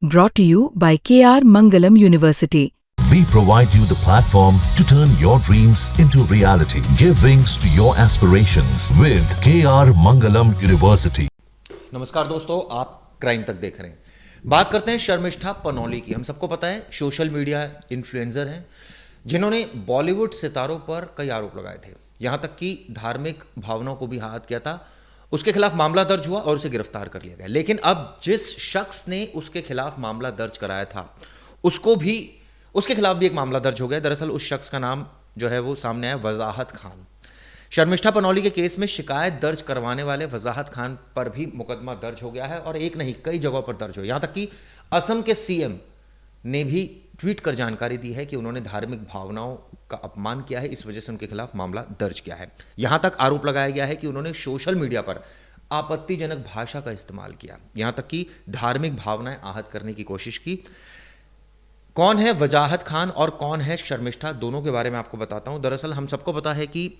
Brought to you by KR Mangalam University. We provide you the platform to turn your dreams into reality. Give wings to your aspirations with KR Mangalam University. नमस्कार दोस्तों, आप crime तक देख रहे हैं। बात करते हैं शर्मिष्ठा पनौली की। हम सबको पता है सोशल मीडिया इन्फ्लुएंसर हैं जिन्होंने बॉलीवुड सितारों पर कई आरोप लगाए थे, यहां तक कि धार्मिक भावनाओं को भी आहत किया था। उसके खिलाफ मामला दर्ज हुआ और उसे गिरफ्तार कर लिया गया। लेकिन अब जिस शख्स ने उसके खिलाफ मामला दर्ज कराया था उसके खिलाफ भी एक मामला दर्ज हो गया। दरअसल उस शख्स का नाम जो है वो सामने आया, वजाहत खान। शर्मिष्ठा पनौली के केस में शिकायत दर्ज करवाने वाले वजाहत खान पर भी मुकदमा दर्ज हो गया है और एक नहीं कई जगहों पर दर्ज हो। यहां तक कि असम के सीएम ने भी ट्वीट कर जानकारी दी है कि उन्होंने धार्मिक भावनाओं का अपमान किया है, इस वजह से उनके खिलाफ मामला दर्ज किया है। यहां तक आरोप लगाया गया है कि उन्होंने सोशल मीडिया पर आपत्तिजनक भाषा का इस्तेमाल किया, यहां तक कि धार्मिक भावनाएं आहत करने की कोशिश की। कौन है वजाहत खान और कौन है शर्मिष्ठा, दोनों के बारे में आपको बताता हूं। दरअसल हम सबको पता है कि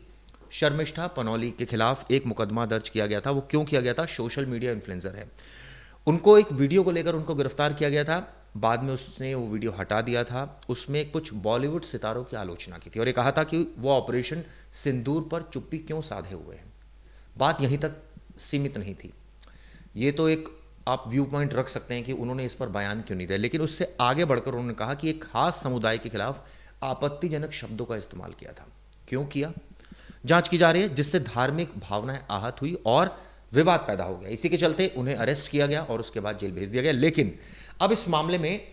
शर्मिष्ठा पनौली के खिलाफ एक मुकदमा दर्ज किया गया था। वो क्यों किया गया था? सोशल मीडिया इन्फ्लुएंसर है, उनको एक वीडियो को लेकर उनको गिरफ्तार किया गया था। बाद में उसने वो वीडियो हटा दिया था। उसमें कुछ बॉलीवुड सितारों की आलोचना की थी और ये कहा था कि वो ऑपरेशन सिंदूर पर चुप्पी क्यों साधे हुए हैं। बात यहीं तक सीमित नहीं थी। ये तो एक आप व्यू पॉइंट रख सकते हैं कि उन्होंने इस पर बयान क्यों नहीं दिया, लेकिन उससे आगे बढ़कर उन्होंने कहा कि एक खास समुदाय के खिलाफ आपत्तिजनक शब्दों का इस्तेमाल किया था। क्यों किया, जांच की जा रही है, जिससे धार्मिक भावनाएं आहत हुई और विवाद पैदा हो गया। इसी के चलते उन्हें अरेस्ट किया गया और उसके बाद जेल भेज दिया गया। लेकिन अब इस मामले में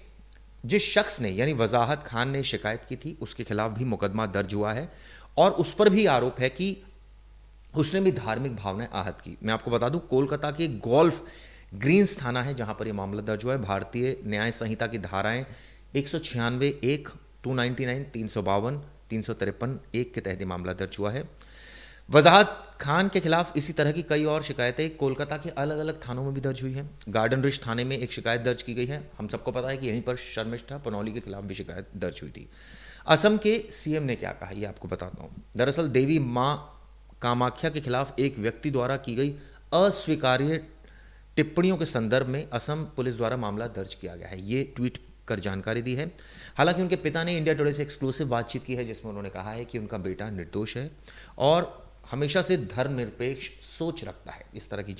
जिस शख्स ने यानी वजाहत खान ने शिकायत की थी उसके खिलाफ भी मुकदमा दर्ज हुआ है और उस पर भी आरोप है कि उसने भी धार्मिक भावनाएं आहत की। मैं आपको बता दूं, कोलकाता के गोल्फ ग्रीन्स थाना है जहां पर यह मामला दर्ज हुआ है। भारतीय न्याय संहिता की धाराएं 196 1, 299, 352, 353 1 के तहत यह मामला दर्ज हुआ है। वजाहत खान के खिलाफ इसी तरह की कई और शिकायतें कोलकाता के अलग अलग थानों में भी दर्ज हुई हैं। गार्डन रिच थाने में एक शिकायत दर्ज की गई है। हम सबको पता है कि यहीं पर शर्मिष्ठा पनौली के खिलाफ भी शिकायत दर्ज हुई थी। असम के सीएम ने क्या कहा, ये आपको बताता हूं। दरअसल देवी मां कामाख्या के खिलाफ एक व्यक्ति द्वारा की गई अस्वीकार्य टिप्पणियों के संदर्भ में असम पुलिस द्वारा मामला दर्ज किया गया है, ये ट्वीट कर जानकारी दी है। हालांकि उनके पिता ने इंडिया टुडे से एक्सक्लूसिव बातचीत की है जिसमें उन्होंने कहा है कि उनका बेटा निर्दोष है और हमेशा से धर्मनिरपेक्ष सोच रखता है। इस तरह की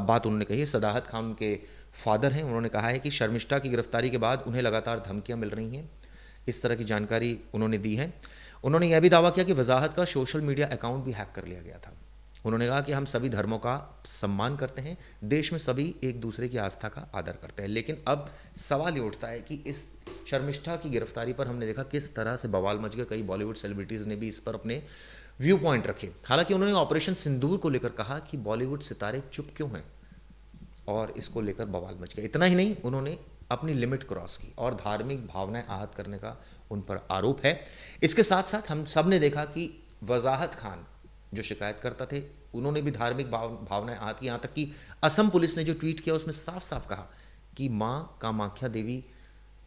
बात उन्होंने कही है। सदाहत खान उनके फादर हैं। उन्होंने कहा है कि शर्मिष्ठा की गिरफ्तारी के बाद उन्हें लगातार धमकियां मिल रही हैं, इस तरह की जानकारी उन्होंने दी है। उन्होंने यह भी दावा किया कि वजाहत का सोशल मीडिया अकाउंट भी हैक कर लिया गया था। उन्होंने कहा कि हम सभी धर्मों का सम्मान करते हैं, देश में सभी एक दूसरे की आस्था का आदर करते हैं। लेकिन अब सवाल ये उठता है कि इस शर्मिष्ठा की गिरफ्तारी पर हमने देखा किस तरह से बवाल मच गया। कई बॉलीवुड सेलिब्रिटीज़ ने भी इस पर अपने व्यू पॉइंट रखे। हालांकि उन्होंने ऑपरेशन सिंदूर को लेकर कहा कि बॉलीवुड सितारे चुप क्यों हैं और इसको लेकर बवाल मच गया। इतना ही नहीं, उन्होंने अपनी लिमिट क्रॉस की और धार्मिक भावनाएं आहत करने का उन पर आरोप है। इसके साथ साथ हम सब ने देखा कि वजाहत खान जो शिकायत करता थे उन्होंने भी धार्मिक भावनाएं आहत की। यहाँ तक कि असम पुलिस ने जो ट्वीट किया उसमें साफ साफ कहा कि मां कामाख्या देवी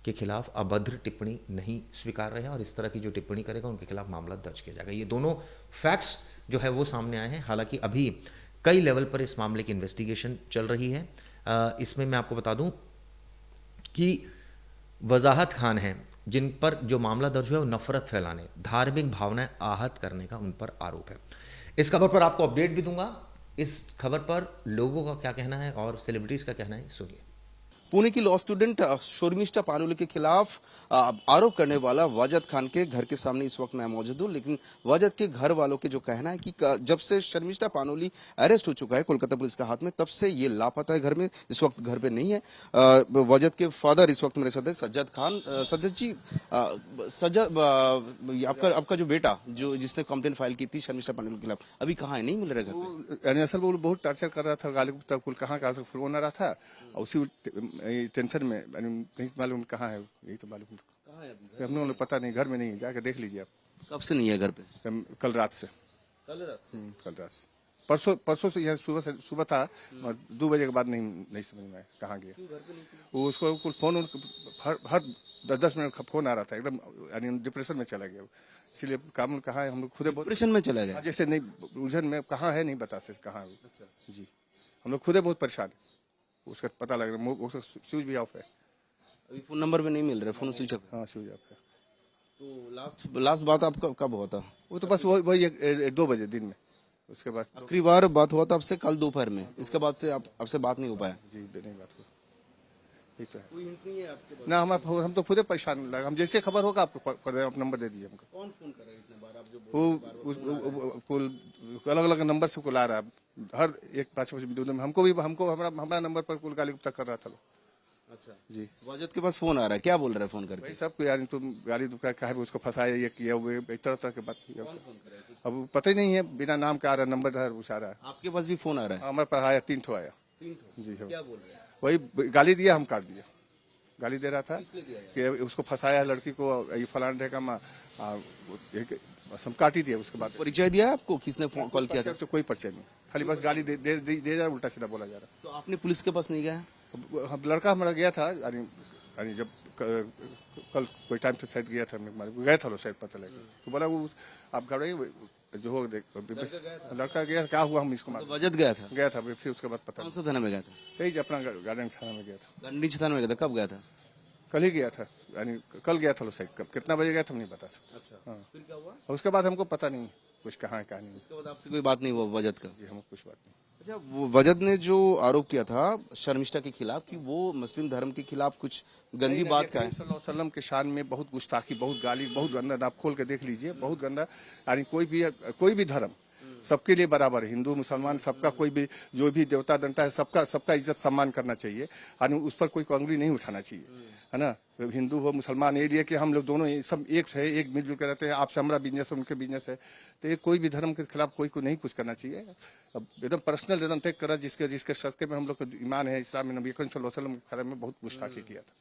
के खिलाफ अभद्र टिप्पणी नहीं स्वीकार रहे हैं और इस तरह की जो टिप्पणी करेगा उनके खिलाफ मामला दर्ज किया जाएगा। ये दोनों फैक्ट्स जो है वो सामने आए हैं। हालांकि अभी कई लेवल पर इस मामले की इन्वेस्टिगेशन चल रही है। इसमें मैं आपको बता दूं कि वजाहत खान हैं जिन पर जो मामला दर्ज हुआ है वो नफरत फैलाने, धार्मिक भावनाएं आहत करने का उन पर आरोप है। इस खबर पर आपको अपडेट भी दूंगा। इस खबर पर लोगों का क्या कहना है और सेलिब्रिटीज का कहना है, सुनिए। पुणे की लॉ स्टूडेंट शर्मिष्ठा पनौली के खिलाफ आरोप करने वाला वजाहत खान के घर के सामने इस वक्त मैं मौजूद हूं। लेकिन वजाहत के घर वालों के जो कहना है कि जब से शर्मिष्ठा पनौली अरेस्ट हो चुका है कोलकाता पुलिस के हाथ में, तब से ये लापता है घर में, इस वक्त घर पे नहीं है। वजाहत के फादर इस वक्त मेरे साथ है, सज्जद खान। सज्जद जी, आपका जो बेटा जो जिसने कंप्लेंट फाइल की थी शर्मिष्ठा पनौली के खिलाफ, अभी कहाँ है? नहीं मिल रहा घर पे? असल वो बहुत टॉर्चर कर रहा था, गाली तक कहाँ से फोन आ रहा था और उसी टेंशन में नहीं मालूम कहाँ है। यही तो मालूम कहाँ है हम लोग पता नहीं, घर में नहीं है, जाके देख लीजिए आप। कब से नहीं है घर पे? कल रात से। कल रात से परसों से यहाँ सुबह था और 2 बजे के बाद नहीं समझ में आया कहाँ गया। वो उसको कुछ फोन हर 10 मिनट का फोन आ रहा था, एकदम यानी डिप्रेशन में चला गया। इसलिए काम कहाँ है, हम लोग खुद डिप्रेशन में चला गया। जैसे नहीं उलझन में कहाँ है नहीं बता सकते कहाँ है। जी, हम लोग खुद बहुत परेशान है। उसका पता लग रहा है, उसका स्विच भी ऑफ है। अभी फोन नंबर भी नहीं मिल रहा, फोन स्विच ऑफ है। हाँ स्विच ऑफ है। तो लास्ट बात आपका कब हुआ था? वो तो बस वही 2 बजे दिन में, उसके बाद आखिरी बार बात हुआ था आपसे कल दोपहर में, इसके बाद से आपसे बात नहीं हो पाया? जी नहीं बात हुई। ठीक तो है कोई हिंस नहीं है आपके पास? ना, हम तो खुद ही परेशान लगा। हम जैसे खबर होगा आपको आप नंबर दे दीजिए हमको। कौन फोन कर रहा है इतने बार? आप जो वो कुल अलग अलग नंबर से कुल आ रहा है, हर एक 5 बजे में हमको हमारा नंबर पर कुल गाली गुप्ता कर रहा था। अच्छा जी वाजद के पास फोन आ रहा है, क्या बोल रहा है फोन करके? भाई सब यार तुम गाली कहा है, उसको फंसाया, ये किया, वो तरह तरह की बात की। अब पता ही नहीं है, बिना नाम का आ रहा, नंबर उछा रहा है। आपके पास भी फोन आ रहा है? हमारे पास आया 3 ठो आया। 3 ठो? जी हाँ, क्या बोल रहे हैं? वही गाली दिया, हम काट दिया। गाली दे रहा था कि उसको फंसाया है लड़की को, ये फलाना रहेगा हम काट ही दिया। उसके बाद परिचय दिया है आपको किसने फोन कॉल किया था? कोई परिचय नहीं, खाली बस गाली दे जा रहा, उल्टा सीधा बोला जा रहा। तो आपने पुलिस के पास नहीं गया? हम लड़का हमारा गया था, यानी जब कल कोई टाइम से शायद गया था, गया था लो शायद पता लगे, तो बोला वो आप घबराइए जो हो लड़का गया, क्या हुआ हम इसको तो वाजद गया था? फिर उसके बाद पता कौन सा थाना में गया था? यही अपना गार्डन थाना में गया था। नीचे थाना में गया था? कब गया था? कल ही गया था, यानी कल गया था लो शायद, कब कितना बजे गया था हम नहीं बता सकते। अच्छा हाँ। फिर क्या हुआ? और उसके बाद हमको पता नहीं कुछ कहाँ है कहाँ नहीं। उसके बाद आपसे कोई बात नहीं हुआ वाजद का? जी हमको कुछ बात नहीं। अच्छा वाजद ने जो आरोप किया था शर्मिष्ठा के खिलाफ कि वो मुस्लिम धर्म के खिलाफ कुछ गंदी बात का है, सल्लल्लाहु अलैहि वसल्लम के शान में बहुत गुस्ताखी, बहुत गाली, बहुत गंदा, आप खोल के देख लीजिए, बहुत गंदा। यानी कोई भी धर्म सबके लिए बराबर है, हिंदू मुसलमान सबका, कोई भी जो भी देवता दंता है सबका इज्जत सम्मान करना चाहिए, यानी उस पर कोई उंगली नहीं उठाना चाहिए, है ना। हिंदू हो मुसलमान, ये लिए कि हम लोग दोनों सब एक है, एक मिलजुल कर रहते हैं। आपसे हमारा बिजनेस है, उनके बिजनेस है, तो ये कोई भी धर्म के खिलाफ कोई को नहीं कुछ करना चाहिए। अब एकदम पर्सनल एकदम तय करा, जिसके सस्ते में हम लोग को ईमान है, इस्लाम में नबी सल्लल्लाहु अलैहि वसल्लम के खिलाफ में बहुत गुस्ताखी किया था।